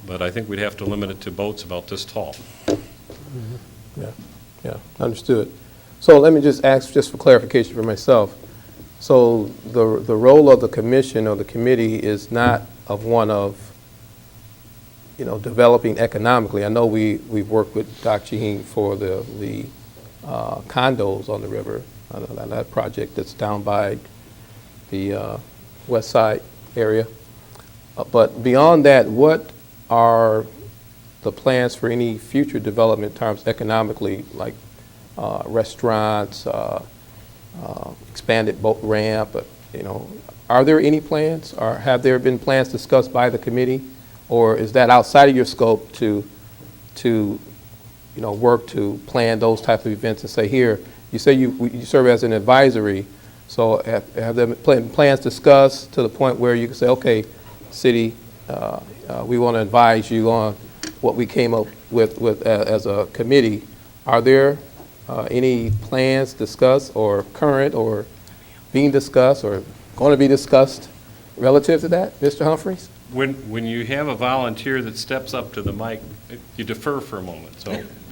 but I think we'd have to limit it to boats about this tall. Yeah, understood. So let me just ask, just for clarification for myself. So the role of the commission or the committee is not of one of, developing economically. I know we've worked with Dr. Shaheen for the condos on the river, that project that's down by the west side area. But beyond that, what are the plans for any future development in terms economically, like restaurants, expanded boat ramp? Are there any plans, or have there been plans discussed by the committee, or is that outside of your scope to work to plan those types of events and say, here, you say you serve as an advisory, so have there been plans discussed to the point where you can say, okay, city, we want to advise you on what we came up with as a committee. Are there any plans discussed or current or being discussed or going to be discussed relative to that, Mr. Humphreys? When you have a volunteer that steps up to the mic, you defer for a moment.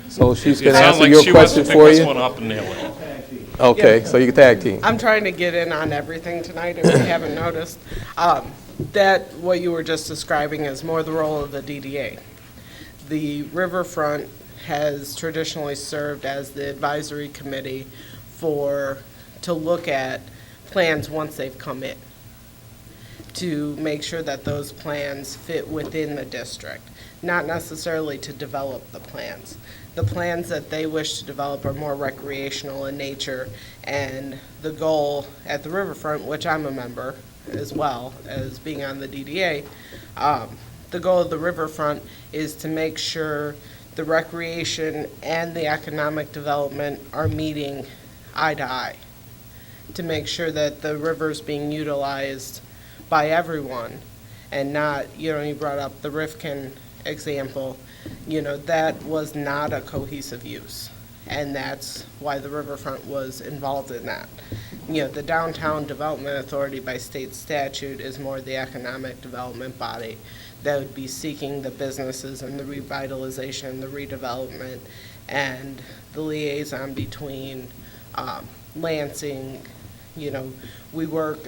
So she's it going to sounds answer like your she wants to question pick for this you? one up and nail it. Okay, Yeah. so you can tag team. I'm trying to get in on everything tonight, if you haven't noticed. That, what you were just describing, is more the role of the DDA. The Riverfront has traditionally served as the advisory committee to look at plans once they've come in, to make sure that those plans fit within the district, not necessarily to develop the plans. The plans that they wish to develop are more recreational in nature, and the goal at the Riverfront, which I'm a member as well as being on the DDA, the goal of the Riverfront is to make sure the recreation and the economic development are meeting eye to eye, to make sure that the river's being utilized by everyone and not, you brought up the Rifkin example, that was not a cohesive use. And that's why the Riverfront was involved in that. The Downtown Development Authority by state statute is more the economic development body that would be seeking the businesses and the revitalization, the redevelopment, and the liaison between Lansing, we work,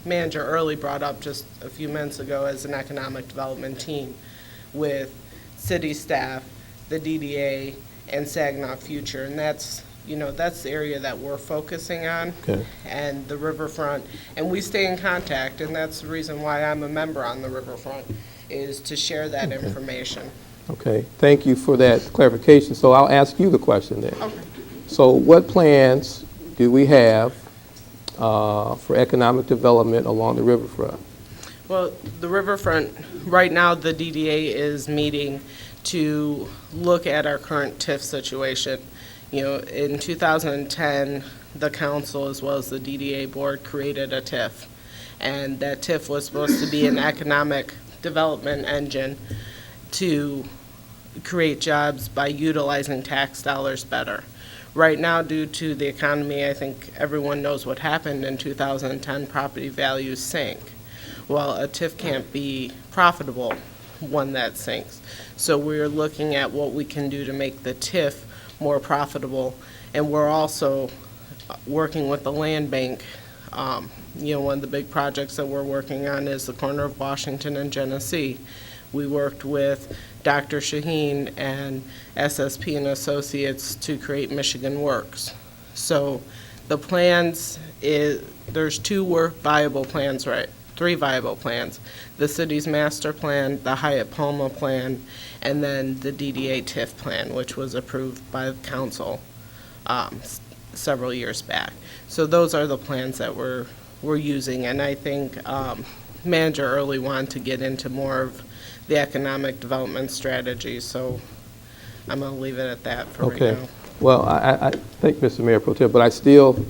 Manager Early brought up just a few minutes ago as an economic development team with city staff, the DDA, and Saginaw Future, and that's the area that we're focusing on. Okay. And the Riverfront, and we stay in contact, and that's the reason why I'm a member on the Riverfront, is to share that information. Okay, thank you for that clarification. So I'll ask you the question then. Okay. So what plans do we have for economic development along the riverfront? Well, the Riverfront, right now, the DDA is meeting to look at our current TIF situation. In 2010, the council as well as the DDA board created a TIF, and that TIF was supposed to be an economic development engine to create jobs by utilizing tax dollars better. Right now, due to the economy, I think everyone knows what happened in 2010, property values sank. Well, a TIF can't be profitable when that sinks. So we're looking at what we can do to make the TIF more profitable, and we're also working with the land bank. One of the big projects that we're working on is the corner of Washington and Genesee. We worked with Dr. Shaheen and SSP and Associates to create Michigan Works. So the plans there's three viable plans. The city's master plan, the Hyatt Palma plan, and then the DDA TIF plan, which was approved by the council several years back. So those are the plans that we're using, and I think Manager Early wanted to get into more of the economic development strategy, so I'm going to leave it at that for right now. Well, I thank Mr. Mayor Pro Tem, but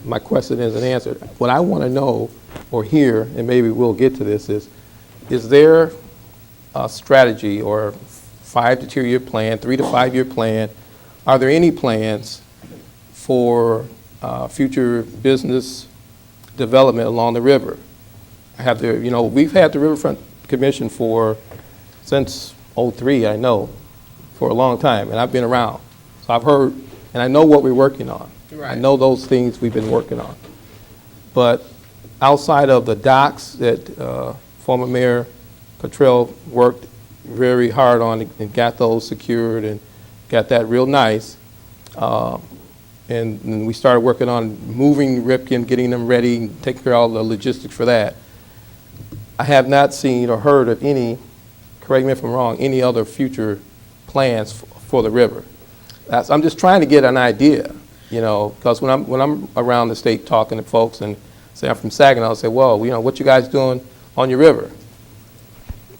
my question isn't answered. What I want to know or hear, and maybe we'll get to this, is there a strategy or 5 to 2 year plan, 3 to 5 year plan? Are there any plans for future business development along the river? We've had the Riverfront commission since '03, I know, for a long time, and I've been around. So I've heard, and I know what we're working on. I Right. know those things we've been working on. But outside of the docks that former Mayor Cottrell worked very hard on and got those secured and got that real nice, and we started working on moving Ripken, getting them ready, taking care of all the logistics for that. I have not seen or heard of any, correct me if I'm wrong, any other future plans for the river. I'm just trying to get an idea, because when I'm around the state talking to folks and say I'm from Saginaw, I'll say, well, what you guys doing on your river?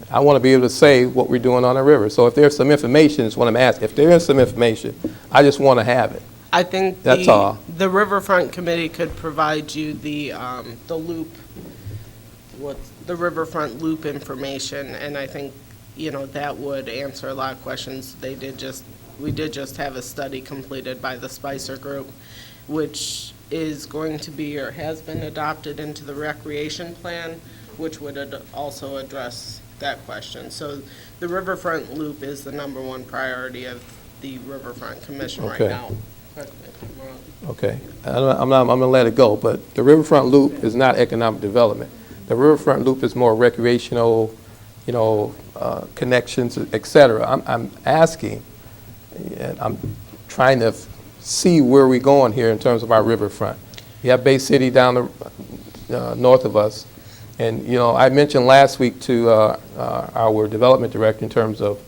I want to be able to say what we're doing on the river. So if there's some information, is what I'm asking. If there is some information, I just want to have it. I think That's all. the Riverfront Committee could provide you the loop, the Riverfront loop information, and I think, that would answer a lot of questions. We did just have a study completed by the Spicer Group, which is going to be or has been adopted into the recreation plan, which would also address that question. So the Riverfront loop is the #1 priority of the Riverfront Commission right Okay. now. Correct me if I'm wrong. Okay, I'm going to let it go, but the Riverfront Loop is not economic development. The Riverfront Loop is more recreational, connections, et cetera. I'm asking, and I'm trying to see where we're going here in terms of our riverfront. You have Bay City down the north of us, and, I mentioned last week to our development director in terms of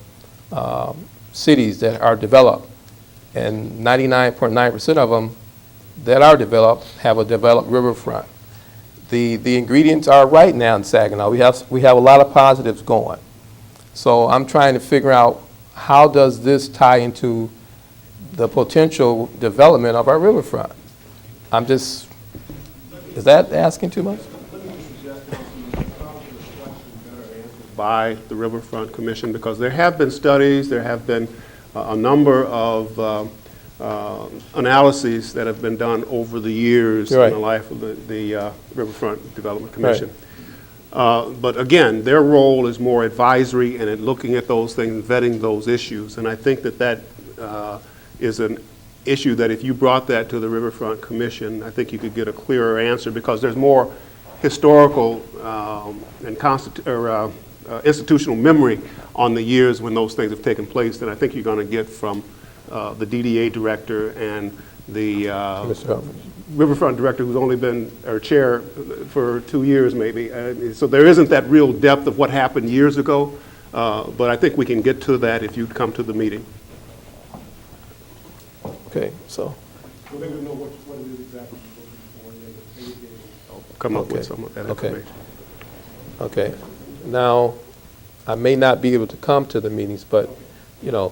cities that are developed, and 99.9% of them that are developed have a developed riverfront. The ingredients are right now in Saginaw. We have a lot of positives going. So I'm trying to figure out, how does this tie into the potential development of our riverfront? Is that asking too much? By the Riverfront Commission, because there have been studies, there have been a number of analyses that have been done over the years Right. in the life of the Riverfront Development Commission. But again, their role is more advisory and in looking at those things, vetting those issues. And I think that is an issue that if you brought that to the Riverfront Commission, I think you could get a clearer answer, because there's more historical and institutional memory on the years when those things have taken place than I think you're going to get from the DDA director and the Mr. Humphrey. Riverfront director, who's only been our chair for 2 years maybe. So there isn't that real depth of what happened years ago, but I think we can get to that if you'd come to the meeting. Okay, so, Well, they would know what it is exactly you're looking for, and they would come up Okay. with some of that Okay. information. okay. Now, I may not be able to come to the meetings, but, due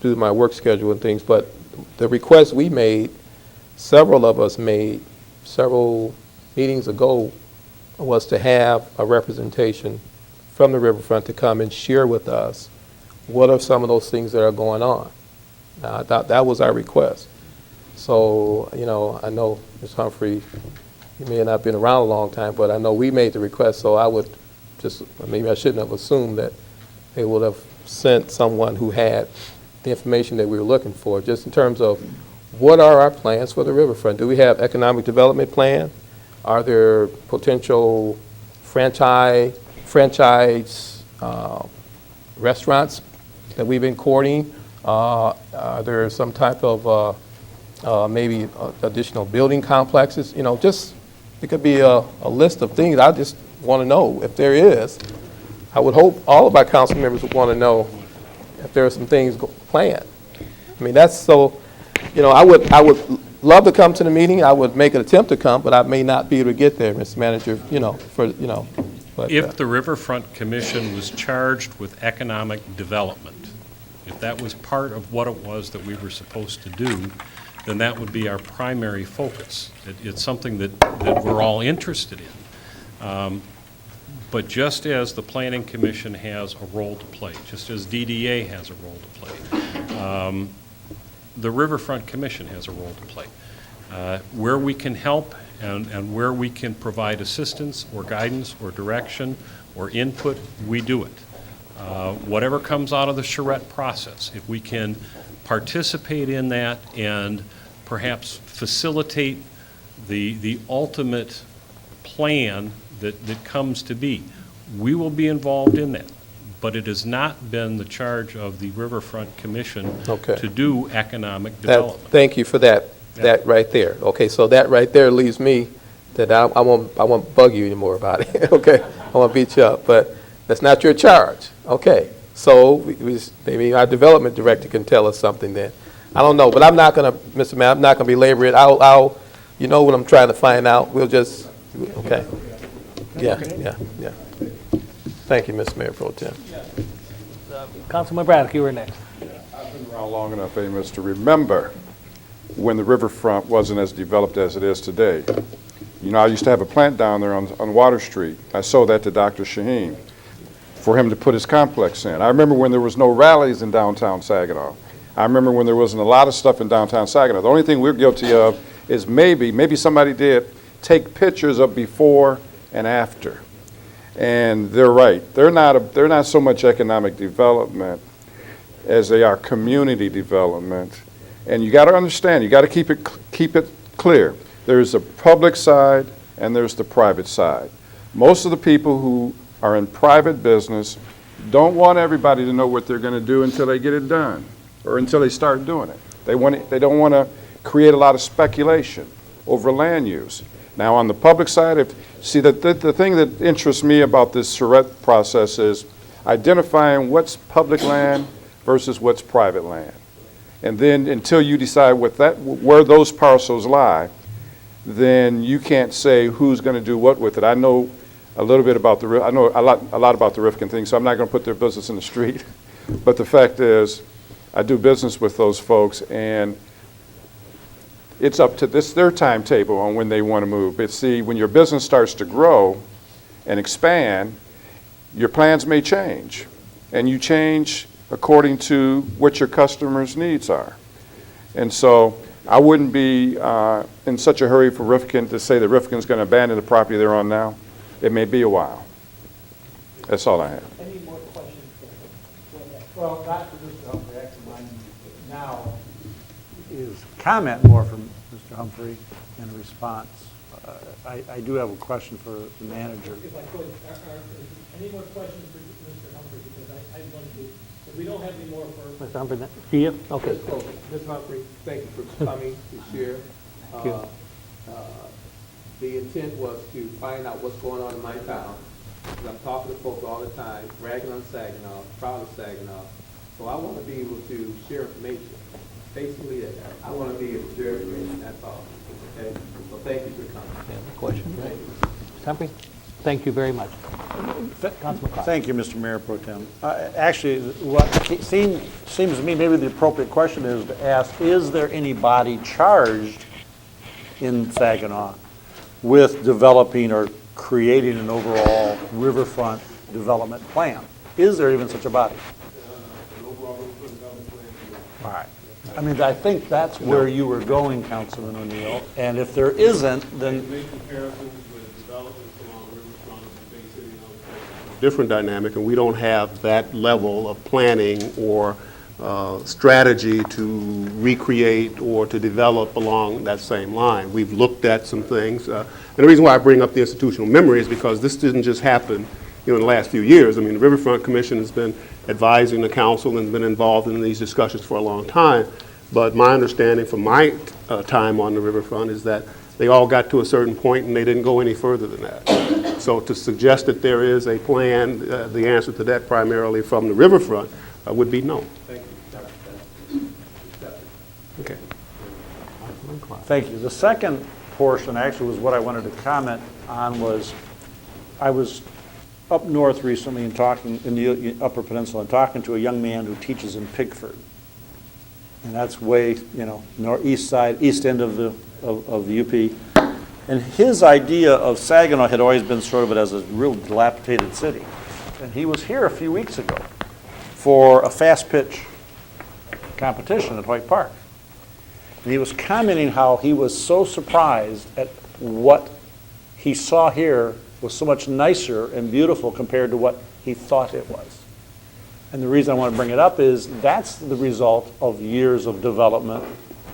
to my work schedule and things, but the request we made, several of us made several meetings ago, was to have a representation from the Riverfront to come and share with us what are some of those things that are going on. Now, I thought that was our request. So, I know, Ms. Humphrey, you may have not been around a long time, but I know we made the request, so I would maybe I shouldn't have assumed that they would have sent someone who had the information that we were looking for, just in terms of what are our plans for the riverfront? Do we have economic development plan? Are there potential franchise restaurants that we've been courting? Are there some type of maybe additional building complexes? It could be a list of things. I just want to know if there is. I would hope all of our council members would want to know if there are some things planned. I mean, that's so, I would love to come to the meeting. I would make an attempt to come, but I may not be able to get there, Mr. Manager, but. If the Riverfront Commission was charged with economic development, if that was part of what it was that we were supposed to do, then that would be our primary focus. It's something that we're all interested in. But just as the Planning Commission has a role to play, just as DDA has a role to play, the Riverfront Commission has a role to play. Where we can help and where we can provide assistance or guidance or direction or input, we do it. Whatever comes out of the charrette process, if we can participate in that and perhaps facilitate the ultimate plan that comes to be, we will be involved in that. But it has not been the charge of the Riverfront Commission Okay. to do economic That, development. thank you for that, that right there. Okay, so that right there leaves me that I won't bug you anymore about it, okay? I won't beat you up, but that's not your charge. Okay, so maybe our development director can tell us something then. I don't know, but I'm not gonna, Mr. Mayor, I'm not gonna belabor it. I'll, you know what I'm trying to find out. We'll just, okay. Yeah. Thank you, Mr. Mayor Pro Tem. Councilman Braddock, you were next. I've been around long enough, Amos, to remember when the riverfront wasn't as developed as it is today. You know, I used to have a plant down there on Water Street. I sold that to Dr. Shaheen for him to put his complex in. I remember when there was no rallies in downtown Saginaw. I remember when there wasn't a lot of stuff in downtown Saginaw. The only thing we're guilty of is maybe somebody did take pictures of before and after. And they're right. They're not so much economic development as they are community development. And you got to understand, you got to keep it clear. There's the public side and there's the private side. Most of the people who are in private business don't want everybody to know what they're going to do until they get it done or until they start doing it. They don't want to create a lot of speculation over land use. Now, on the public side, the thing that interests me about this charrette process is identifying what's public land versus what's private land. And then until you decide where those parcels lie, then you can't say who's going to do what with it. I know a little bit about I know a lot about the Rifkin thing, so I'm not going to put their business in the street. But the fact is, I do business with those folks, and it's up to their timetable on when they want to move. But see, when your business starts to grow and expand, your plans may change. And you change according to what your customers' needs are. And so I wouldn't be in such a hurry for Rifkin to say that Rifkin's going to abandon the property they're on now. It may be a while. That's all I have. Any more questions? Well, Dr. Mr. Humphrey, actually mine now is comment more from Mr. Humphrey and a response. I do have a question for the manager. If I could, any more questions for Mr. Humphrey? Because I'd like to, if we don't have any more for. Mr. Humphrey, do you? Okay. Ms. Humphrey, thank you for coming to share. Thank you. The intent was to find out what's going on in my town. 'Cause I'm talking to folks all the time, bragging on Saginaw, proud of Saginaw. So I want to be able to share information. Basically, I want to be able to share information, that's all. Okay? So thank you for coming. Question? Mr. Humphrey, thank you very much. Councilman Clark. Thank you, Mr. Mayor Pro Tem. Actually, what seems to me maybe the appropriate question is to ask, is there anybody charged in Saginaw with developing or creating an overall riverfront development plan? Is there even such a body? All right. I mean, I think that's where you were going, Councilman O'Neill. And if there isn't, then different dynamic, and we don't have that level of planning or strategy to recreate or to develop along that same line. We've looked at some things, and the reason why I bring up the institutional memory is because this didn't just happen, in the last few years. I mean, the Riverfront Commission has been advising the council and been involved in these discussions for a long time. But my understanding from my time on the Riverfront is that they all got to a certain point and they didn't go any further than that. So to suggest that there is a plan, the answer to that primarily from the Riverfront would be no. Thank you. Okay. thank you. The second portion actually was what I wanted to comment on was, I was up north recently and talking in the Upper Peninsula and talking to a young man who teaches in Pigford. And that's way, east side, east end of the UP. And his idea of Saginaw had always been sort of it as a real dilapidated city. And he was here a few weeks ago for a fast pitch competition at Hoyt Park. And he was commenting how he was so surprised at what he saw here was so much nicer and beautiful compared to what he thought it was. And the reason I want to bring it up is that's the result of years of development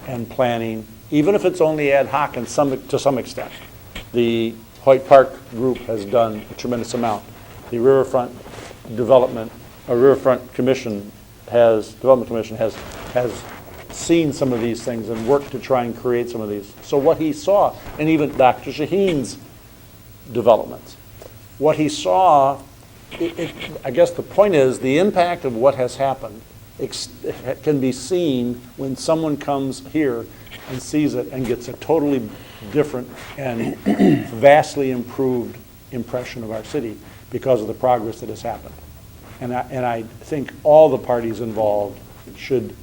and planning, even if it's only ad hoc and to some extent. The Hoyt Park group has done a tremendous amount. The Riverfront Riverfront Commission Development Commission has seen some of these things and worked to try and create some of these. So what he saw, and even Dr. Shaheen's developments, what he saw, I guess the point is the impact of what has happened can be seen when someone comes here and sees it and gets a totally different and vastly improved impression of our city because of the progress that has happened. And I think all the parties involved should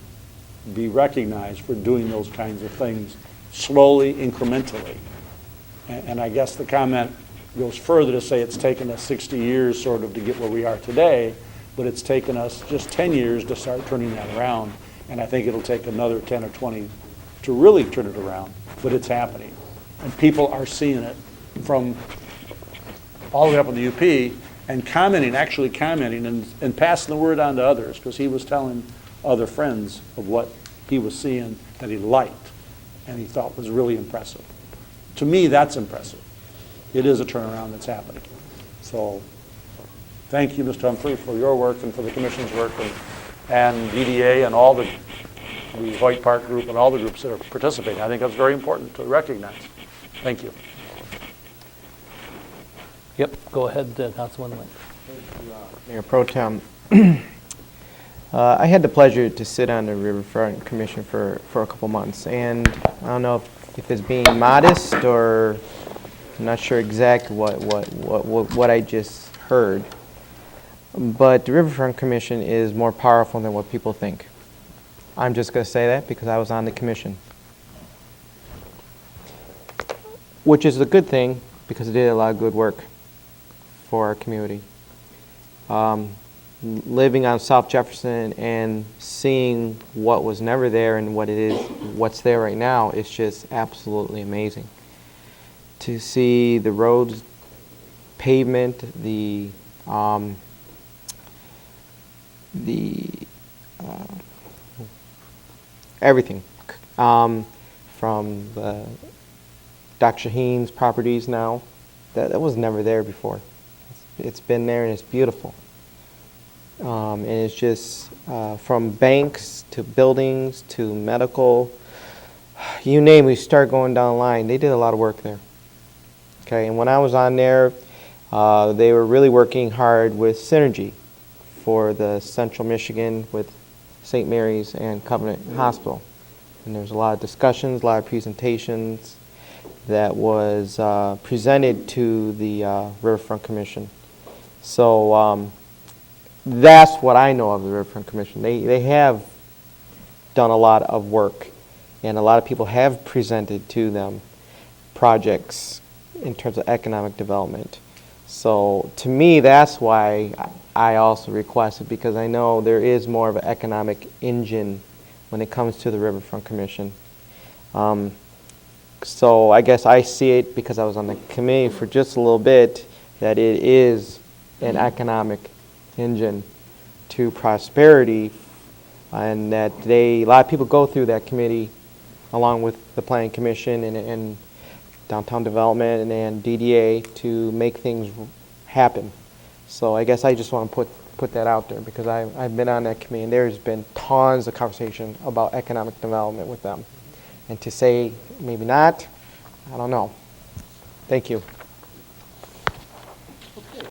be recognized for doing those kinds of things slowly, incrementally. And I guess the comment goes further to say it's taken us 60 years sort of to get where we are today, but it's taken us just 10 years to start turning that around. And I think it'll take another 10 or 20 to really turn it around, but it's happening. And people are seeing it from all the way up in the UP and actually commenting and passing the word on to others, because he was telling other friends of what he was seeing that he liked and he thought was really impressive. To me, that's impressive. It is a turnaround that's happening. So thank you, Mr. Humphrey, for your work and for the Commission's work and DDA and all the Hoyt Park group and all the groups that are participating. I think that's very important to recognize. Thank you. Yep, go ahead, Councilman Lynn. Mayor Pro Tem. I had the pleasure to sit on the Riverfront Commission for a couple months, and I don't know if it's being modest or I'm not sure exactly what I just heard, but the Riverfront Commission is more powerful than what people think. I'm just going to say that because I was on the commission, which is a good thing because it did a lot of good work for our community. Living on South Jefferson and seeing what was never there and what's there right now is just absolutely amazing. To see the roads, pavement, everything, from Dr. Shaheen's properties now, that was never there before. It's been there and it's beautiful. And it's just from banks to buildings to medical, you name it, we start going down the line. They did a lot of work there. Okay, and when I was on there, they were really working hard with synergy for the Central Michigan with St. Mary's and Covenant Hospital. And there's a lot of discussions, a lot of presentations that was presented to the Riverfront Commission. So that's what I know of the Riverfront Commission. They have done a lot of work, and a lot of people have presented to them projects in terms of economic development. So to me, that's why I also requested, because I know there is more of an economic engine when it comes to the Riverfront Commission. So I guess I see it, because I was on the committee for just a little bit, that it is an economic engine to prosperity, and that a lot of people go through that committee along with the Planning Commission and Downtown Development and DDA to make things happen. So I guess I just want to put that out there, because I've been on that committee and there's been tons of conversation about economic development with them. And to say maybe not, I don't know. Thank you.